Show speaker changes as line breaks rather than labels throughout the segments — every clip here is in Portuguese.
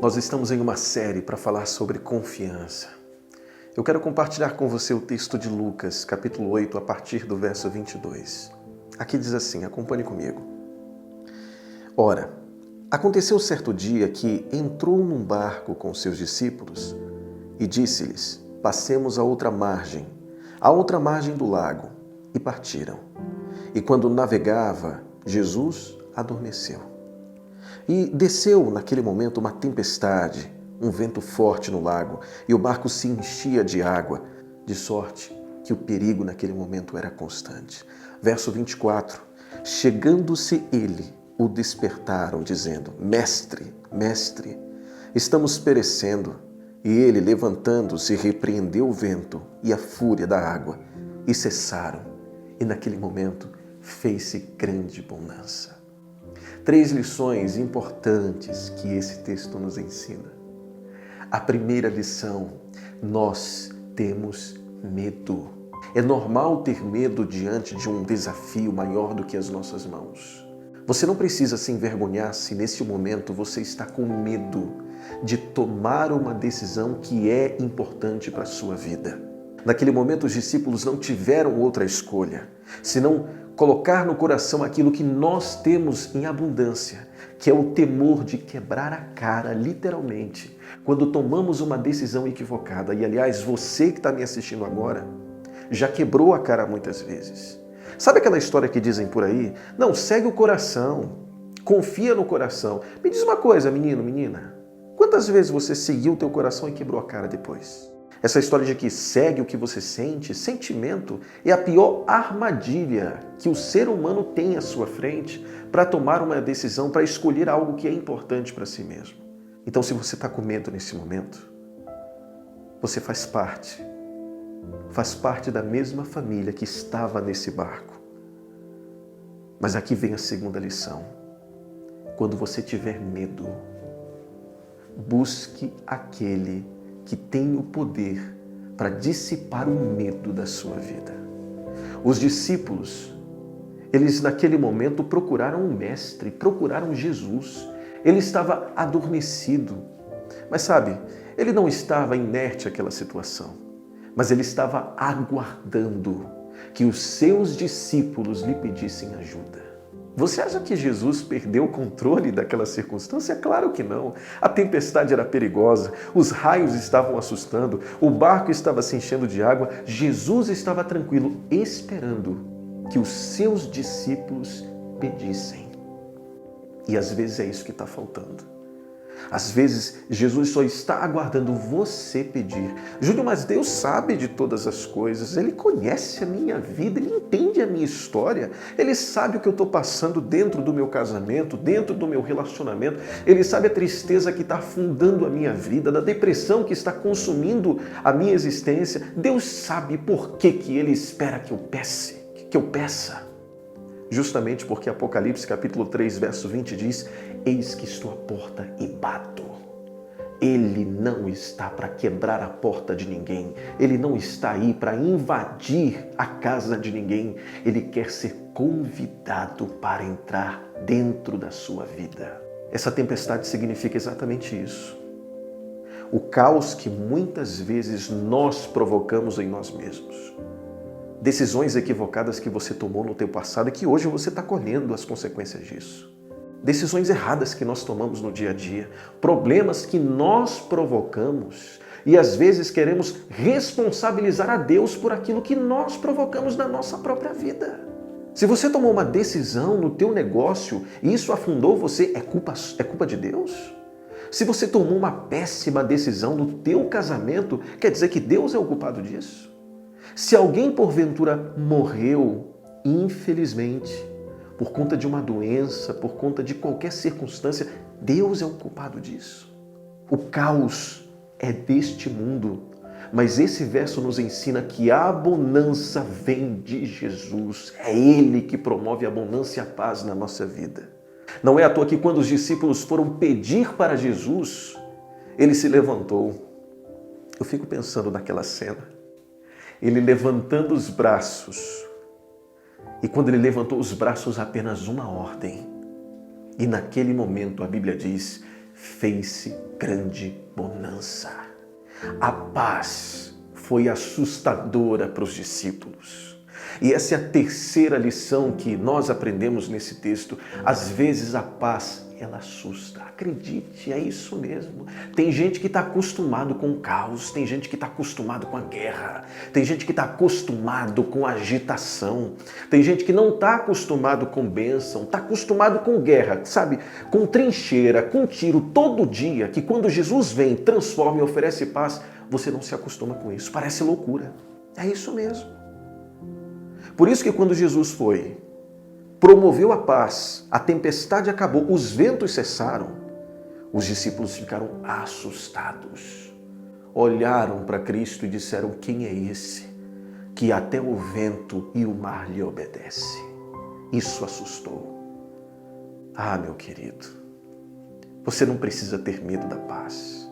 Nós estamos em uma série para falar sobre confiança. Eu quero compartilhar com você o texto de Lucas, capítulo 8, a partir do verso 22. Aqui diz assim, acompanhe comigo. Ora, aconteceu certo dia que entrou num barco com seus discípulos e disse-lhes, passemos à outra margem do lago, e partiram. E quando navegava, Jesus adormeceu. E desceu naquele momento uma tempestade, um vento forte no lago, e o barco se enchia de água, de sorte que o perigo naquele momento era constante. Verso 24. Chegando-se ele, o despertaram, dizendo, Mestre, Mestre, estamos perecendo. E ele, levantando-se, repreendeu o vento e a fúria da água, e cessaram. E naquele momento fez-se grande bonança. 3 lições importantes que esse texto nos ensina. A primeira lição, nós temos medo. É normal ter medo diante de um desafio maior do que as nossas mãos. Você não precisa se envergonhar se nesse momento você está com medo de tomar uma decisão que é importante para a sua vida. Naquele momento os discípulos não tiveram outra escolha, senão colocar no coração aquilo que nós temos em abundância, que é o temor de quebrar a cara, literalmente, quando tomamos uma decisão equivocada. E, aliás, você que está me assistindo agora, já quebrou a cara muitas vezes. Sabe aquela história que dizem por aí? Não, segue o coração, confia no coração. Me diz uma coisa, menino, menina, quantas vezes você seguiu o teu coração e quebrou a cara depois? Essa história de que segue o que você sente, sentimento, é a pior armadilha que o ser humano tem à sua frente para tomar uma decisão, para escolher algo que é importante para si mesmo. Então, se você está com medo nesse momento, você faz parte da mesma família que estava nesse barco. Mas aqui vem a segunda lição. Quando você tiver medo, busque aquele que tem o poder para dissipar o medo da sua vida. Os discípulos, eles naquele momento procuraram um mestre, procuraram Jesus. Ele estava adormecido, mas sabe, ele não estava inerte àquela situação, mas ele estava aguardando que os seus discípulos lhe pedissem ajuda. Você acha que Jesus perdeu o controle daquela circunstância? Claro que não. A tempestade era perigosa, os raios estavam assustando, o barco estava se enchendo de água. Jesus estava tranquilo, esperando que os seus discípulos pedissem. E às vezes é isso que está faltando. Às vezes, Jesus só está aguardando você pedir. Júlio, mas Deus sabe de todas as coisas. Ele conhece a minha vida, Ele entende a minha história. Ele sabe o que eu estou passando dentro do meu casamento, dentro do meu relacionamento. Ele sabe a tristeza que está afundando a minha vida, da depressão que está consumindo a minha existência. Deus sabe por que Ele espera que eu peça. Justamente porque Apocalipse capítulo 3, verso 20 diz, eis que estou à porta e bato. Ele não está para quebrar a porta de ninguém. Ele não está aí para invadir a casa de ninguém. Ele quer ser convidado para entrar dentro da sua vida. Essa tempestade significa exatamente isso. O caos que muitas vezes nós provocamos em nós mesmos. Decisões equivocadas que você tomou no teu passado e que hoje você está colhendo as consequências disso. Decisões erradas que nós tomamos no dia a dia, problemas que nós provocamos e às vezes queremos responsabilizar a Deus por aquilo que nós provocamos na nossa própria vida. Se você tomou uma decisão no teu negócio e isso afundou você, é culpa de Deus? Se você tomou uma péssima decisão no teu casamento, quer dizer que Deus é o culpado disso? Se alguém porventura morreu, infelizmente, por conta de uma doença, por conta de qualquer circunstância, Deus é o culpado disso. O caos é deste mundo, mas esse verso nos ensina que a bonança vem de Jesus. É Ele que promove a abundância e a paz na nossa vida. Não é à toa que quando os discípulos foram pedir para Jesus, Ele se levantou. Eu fico pensando naquela cena. Ele levantando os braços. E quando ele levantou os braços, apenas uma ordem. E naquele momento, a Bíblia diz, fez-se grande bonança. A paz foi assustadora para os discípulos. E essa é a terceira lição que nós aprendemos nesse texto. Às vezes a paz, ela assusta. Acredite, é isso mesmo. Tem gente que está acostumado com o caos, tem gente que está acostumado com a guerra, tem gente que está acostumado com a agitação, tem gente que não está acostumado com bênção, está acostumado com guerra, sabe? Com trincheira, com tiro todo dia, que quando Jesus vem, transforma e oferece paz, você não se acostuma com isso. Parece loucura. É isso mesmo. Por isso que quando Jesus foi, promoveu a paz, a tempestade acabou, os ventos cessaram, os discípulos ficaram assustados. Olharam para Cristo e disseram: quem é esse que até o vento e o mar lhe obedece? Isso assustou. Ah, meu querido, você não precisa ter medo da paz.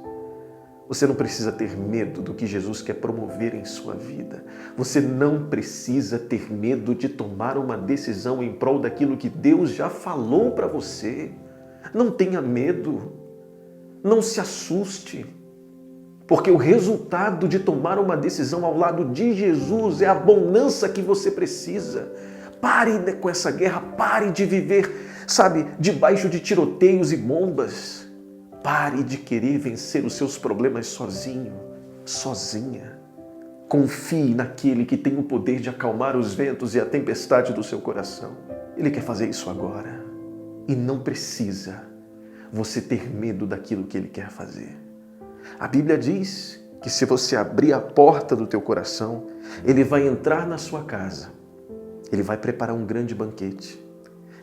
Você não precisa ter medo do que Jesus quer promover em sua vida. Você não precisa ter medo de tomar uma decisão em prol daquilo que Deus já falou para você. Não tenha medo. Não se assuste. Porque o resultado de tomar uma decisão ao lado de Jesus é a bonança que você precisa. Pare com essa guerra, pare de viver, sabe, debaixo de tiroteios e bombas. Pare de querer vencer os seus problemas sozinho, sozinha. Confie naquele que tem o poder de acalmar os ventos e a tempestade do seu coração. Ele quer fazer isso agora. E não precisa você ter medo daquilo que ele quer fazer. A Bíblia diz que se você abrir a porta do teu coração, ele vai entrar na sua casa. Ele vai preparar um grande banquete.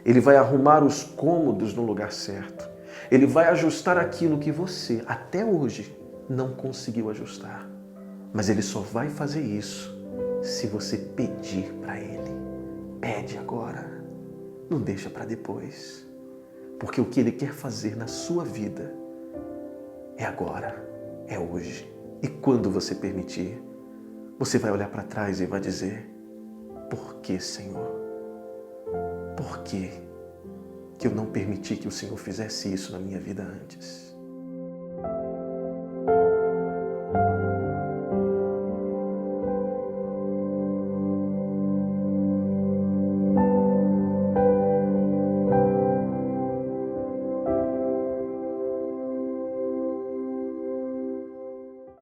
Ele vai arrumar os cômodos no lugar certo. Ele vai ajustar aquilo que você, até hoje, não conseguiu ajustar. Mas ele só vai fazer isso se você pedir para ele. Pede agora. Não deixa para depois. Porque o que ele quer fazer na sua vida é agora, é hoje. E quando você permitir, você vai olhar para trás e vai dizer: por que, Senhor? Por que eu não permiti que o Senhor fizesse isso na minha vida antes?